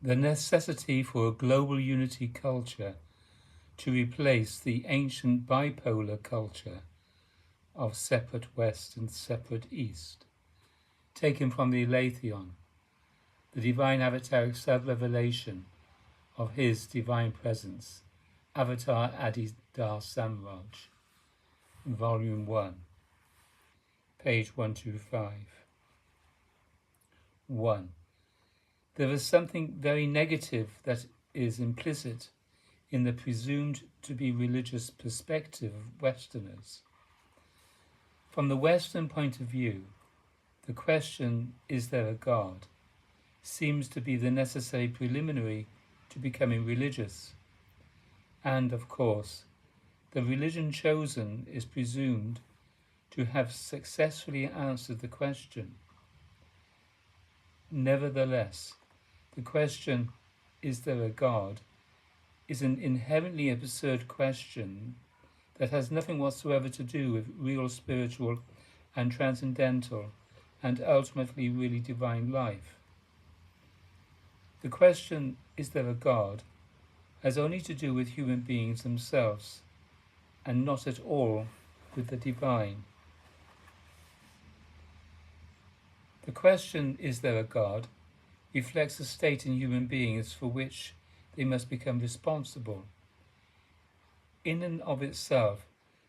The necessity for a global unity culture to replace the ancient bipolar culture of separate West and separate East, taken from the ALETHEON, the divine avataric self-revelation of his divine presence, Avatar Adi Dar Samraj, Volume 1, page 125. 1. There is something very negative that is implicit in the presumed to be religious perspective of Westerners. From the Western point of view, the question, is there a God, seems to be the necessary preliminary to becoming religious. And, of course, the religion chosen is presumed to have successfully answered the question. Nevertheless, the question, is there a God, is an inherently absurd question that has nothing whatsoever to do with real spiritual and transcendental and ultimately really divine life. The question, is there a God, has only to do with human beings themselves and not at all with the divine. The question, is there a God, reflects a state in human beings for which they must become responsible. In and of itself,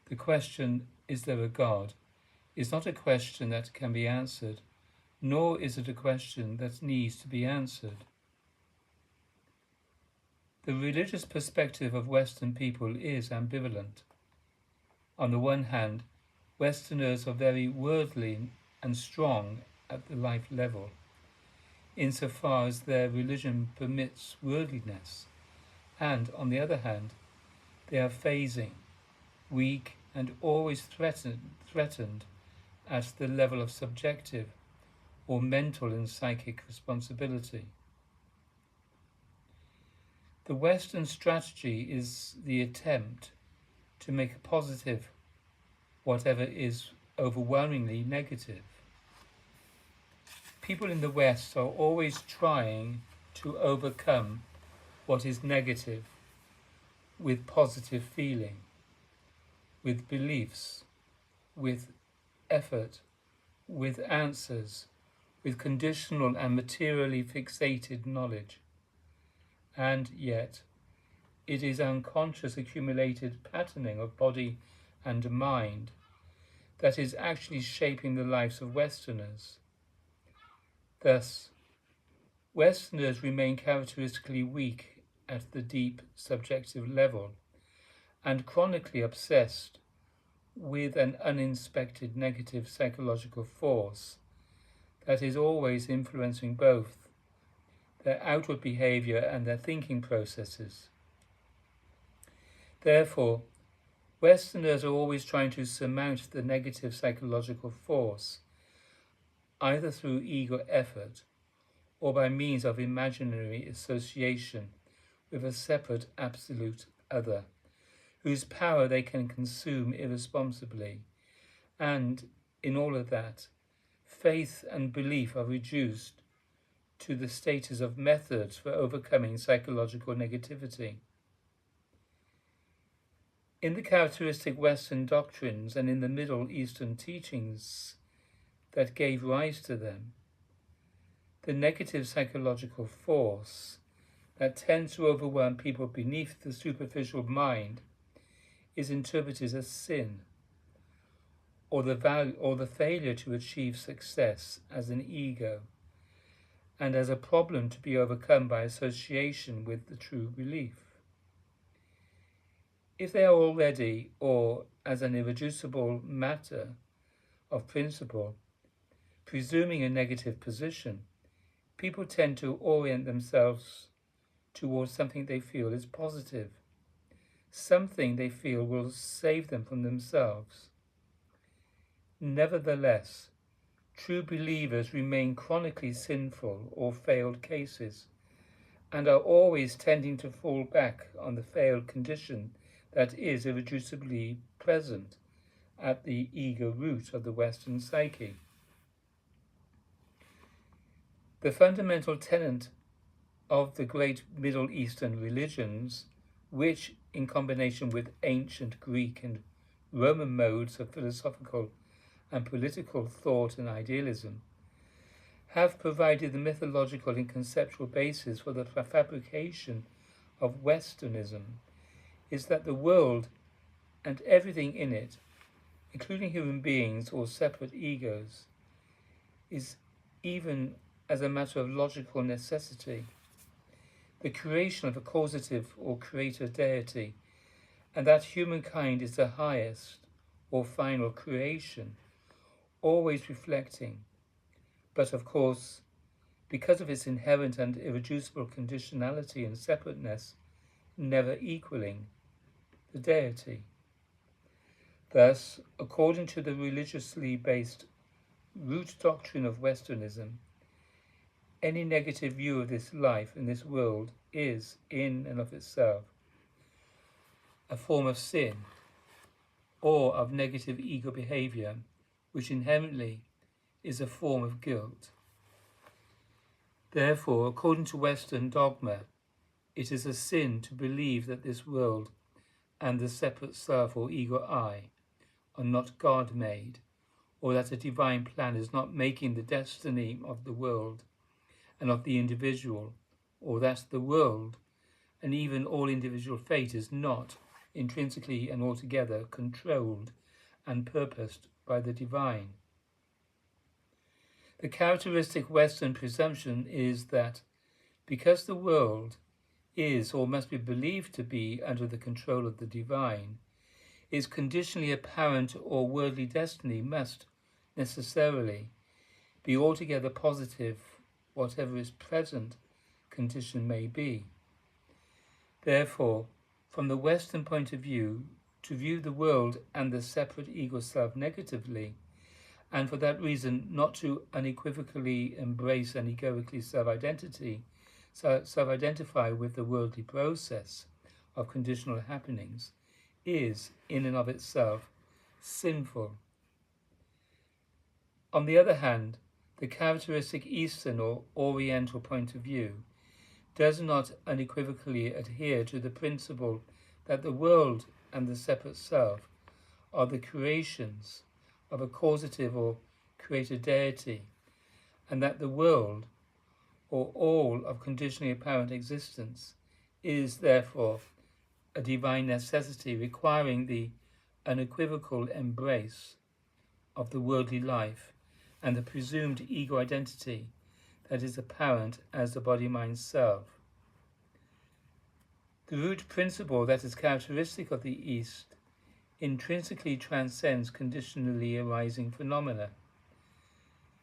the question, is there a God, is not a question that can be answered, nor is it a question that needs to be answered. The religious perspective of Western people is ambivalent. On the one hand, Westerners are very worldly and strong at the life level, insofar as their religion permits worldliness, and on the other hand, they are phasing, weak and always threatened at the level of subjective or mental and psychic responsibility. The Western strategy is the attempt to make a positive whatever is overwhelmingly negative. People in the West are always trying to overcome what is negative with positive feeling, with beliefs, with effort, with answers, with conditional and materially fixated knowledge. And yet, it is unconscious accumulated patterning of body and mind that is actually shaping the lives of Westerners. Thus, Westerners remain characteristically weak at the deep subjective level and chronically obsessed with an uninspected negative psychological force that is always influencing both their outward behavior and their thinking processes. Therefore, Westerners are always trying to surmount the negative psychological force, either through ego effort or by means of imaginary association with a separate absolute other, whose power they can consume irresponsibly. And in all of that, faith and belief are reduced to the status of methods for overcoming psychological negativity. In the characteristic Western doctrines and in the Middle Eastern teachings that gave rise to them, the negative psychological force that tends to overwhelm people beneath the superficial mind is interpreted as sin, or the failure to achieve success as an ego, and as a problem to be overcome by association with the true belief. If they are already, or as an irreducible matter of principle, presuming a negative position, people tend to orient themselves towards something they feel is positive, something they feel will save them from themselves. Nevertheless, true believers remain chronically sinful or failed cases, and are always tending to fall back on the failed condition that is irreducibly present at the ego root of the Western psyche. The fundamental tenet of the great Middle Eastern religions, which, in combination with ancient Greek and Roman modes of philosophical and political thought and idealism, have provided the mythological and conceptual basis for the fabrication of Westernism, is that the world and everything in it, including human beings or separate egos, is, even as a matter of logical necessity, the creation of a causative or creator deity, and that humankind is the highest or final creation, always reflecting, but of course, because of its inherent and irreducible conditionality and separateness, never equaling the deity. Thus, according to the religiously based root doctrine of Westernism, any negative view of this life and this world is, in and of itself, a form of sin or of negative ego behavior, which inherently is a form of guilt. Therefore, according to Western dogma, it is a sin to believe that this world and the separate self or ego I are not God-made, or that a divine plan is not making the destiny of the world and of the individual, or that the world and even all individual fate is not intrinsically and altogether controlled and purposed by the divine. The characteristic Western presumption is that because the world is or must be believed to be under the control of the divine, its conditionally apparent or worldly destiny must necessarily be altogether positive, whatever its present condition may be. Therefore, from the Western point of view, to view the world and the separate ego self negatively, and for that reason not to unequivocally embrace and egoically self-identify with the worldly process of conditional happenings, is, in and of itself, sinful. On the other hand, the characteristic Eastern or Oriental point of view does not unequivocally adhere to the principle that the world and the separate self are the creations of a causative or creator deity, and that the world, or all of conditionally apparent existence, is therefore a divine necessity requiring the unequivocal embrace of the worldly life and the presumed ego identity that is apparent as the body-mind self. The root principle that is characteristic of the East intrinsically transcends conditionally arising phenomena.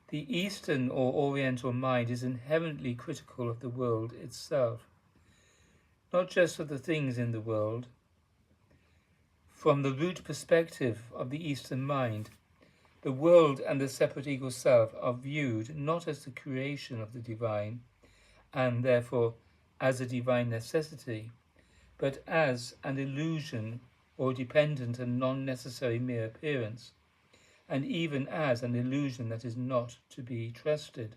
The Eastern or Oriental mind is inherently critical of the world itself, not just of the things in the world. From the root perspective of the Eastern mind, the world and the separate ego self are viewed not as the creation of the divine, and therefore as a divine necessity, but as an illusion or dependent and non-necessary mere appearance, and even as an illusion that is not to be trusted.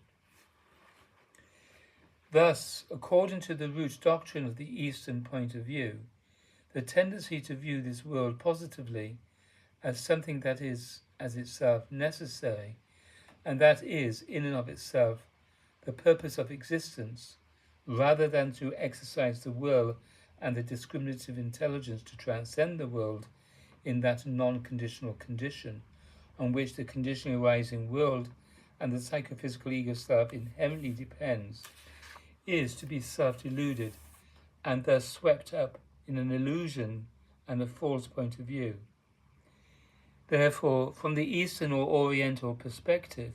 Thus, according to the root doctrine of the Eastern point of view, the tendency to view this world positively as something that is as itself necessary, and that is in and of itself the purpose of existence, rather than to exercise the will and the discriminative intelligence to transcend the world in that non-conditional condition on which the conditionally arising world and the psychophysical ego self inherently depends, is to be self-deluded and thus swept up in an illusion and a false point of view. Therefore, from the Eastern or Oriental perspective,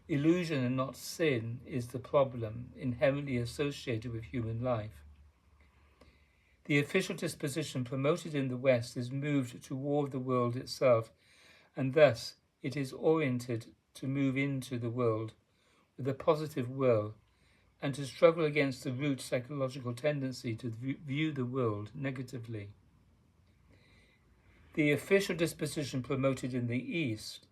illusion and not sin is the problem inherently associated with human life. The official disposition promoted in the West is moved toward the world itself, and thus it is oriented to move into the world with a positive will and to struggle against the root psychological tendency to view the world negatively. The official disposition promoted in the East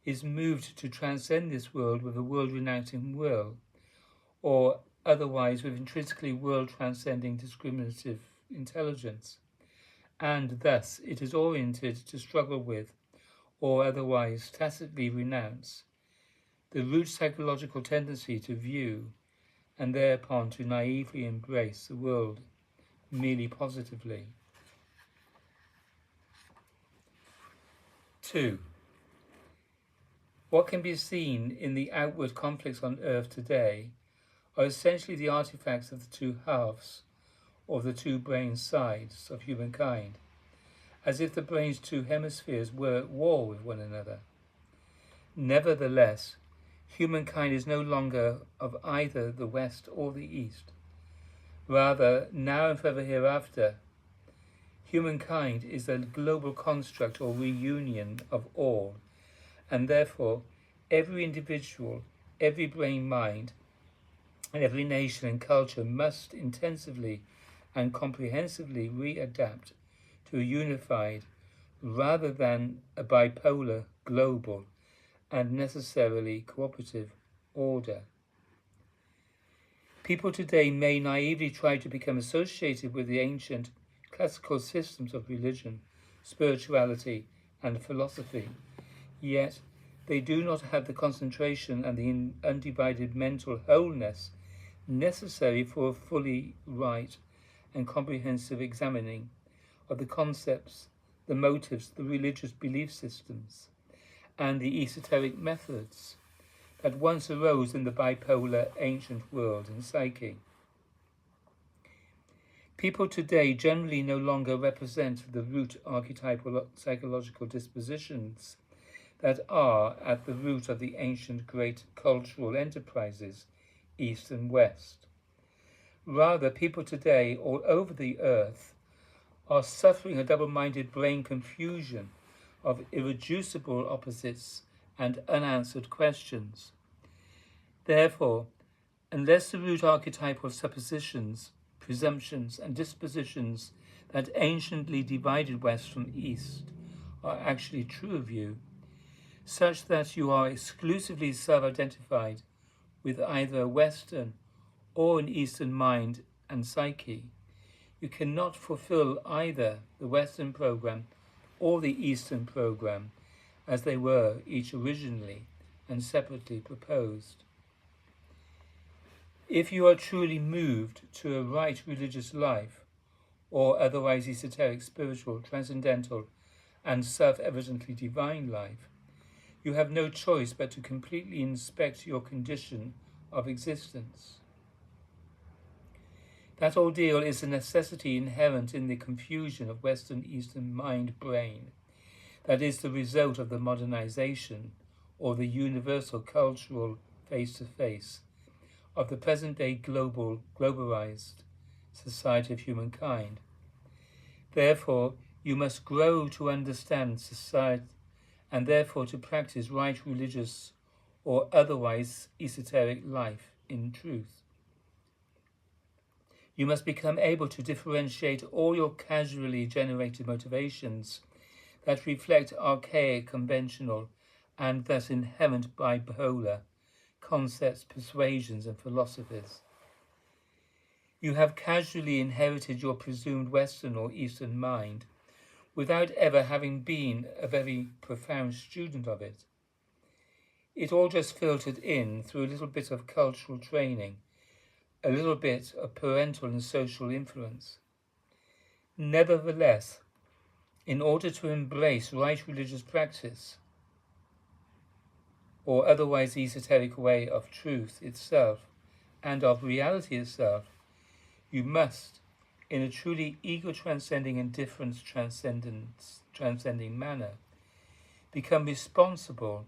is moved to transcend this world with a world-renouncing will, or otherwise with intrinsically world-transcending discriminative intelligence, and thus it is oriented to struggle with, or otherwise tacitly renounce, the root psychological tendency to view, and thereupon to naively embrace the world merely positively. 2. What can be seen in the outward conflicts on Earth today are essentially the artifacts of the two halves, or the two brain sides of humankind, as if the brain's two hemispheres were at war with one another. Nevertheless, humankind is no longer of either the West or the East. Rather, now and forever hereafter, humankind is a global construct or reunion of all, and therefore every individual, every brain mind, and every nation and culture must intensively and comprehensively readapt to a unified rather than a bipolar, global, and necessarily cooperative order. People today may naively try to become associated with the ancient classical systems of religion, spirituality, and philosophy, yet they do not have the concentration and the undivided mental wholeness necessary for a fully right and comprehensive examining of the concepts, the motives, the religious belief systems, and the esoteric methods that once arose in the bipolar ancient world and psyche. People today generally no longer represent the root archetypal psychological dispositions that are at the root of the ancient great cultural enterprises, East and West. Rather, people today all over the earth are suffering a double-minded brain confusion of irreducible opposites and unanswered questions. Therefore, unless the root archetypal suppositions, presumptions, and dispositions that anciently divided West from East are actually true of you, such that you are exclusively self-identified with either a Western or an Eastern mind and psyche, you cannot fulfill either the Western program or the Eastern program as they were each originally and separately proposed. If you are truly moved to a right religious life, or otherwise esoteric, spiritual, transcendental, and self-evidently divine life, you have no choice but to completely inspect your condition of existence. That ordeal is a necessity inherent in the confusion of Western-Eastern mind-brain that is the result of the modernization, or the universal cultural face-to-face, of the present-day globalized society of humankind. Therefore, you must grow to understand society, and therefore to practice right religious or otherwise esoteric life in truth. You must become able to differentiate all your casually generated motivations that reflect archaic, conventional, and thus inherent bipolar concepts, persuasions, and philosophies. You have casually inherited your presumed Western or Eastern mind without ever having been a very profound student of it. It all just filtered in through a little bit of cultural training, a little bit of parental and social influence. Nevertheless, in order to embrace right religious practice, or otherwise esoteric way of truth itself and of reality itself, you must, in a truly ego-transcending and difference-transcending manner, become responsible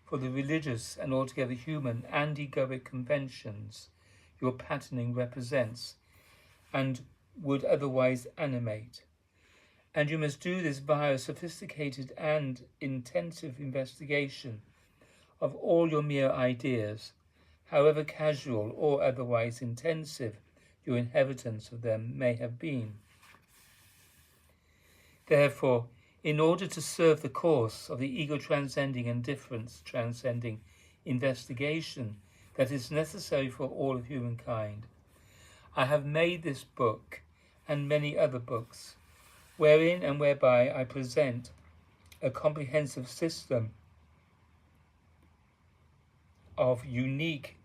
for the religious and altogether human and egoic conventions your patterning represents and would otherwise animate. And you must do this via a sophisticated and intensive investigation of all your mere ideas, however casual or otherwise intensive your inheritance of them may have been. Therefore, in order to serve the course of the ego-transcending and difference-transcending investigation that is necessary for all of humankind. I have made this book and many other books, wherein and whereby I present a comprehensive system of unique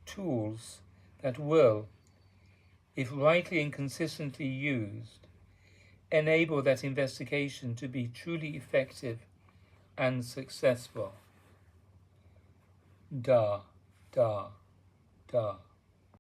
tools that will, if rightly and consistently used, enable that investigation to be truly effective and successful. Da, da, da.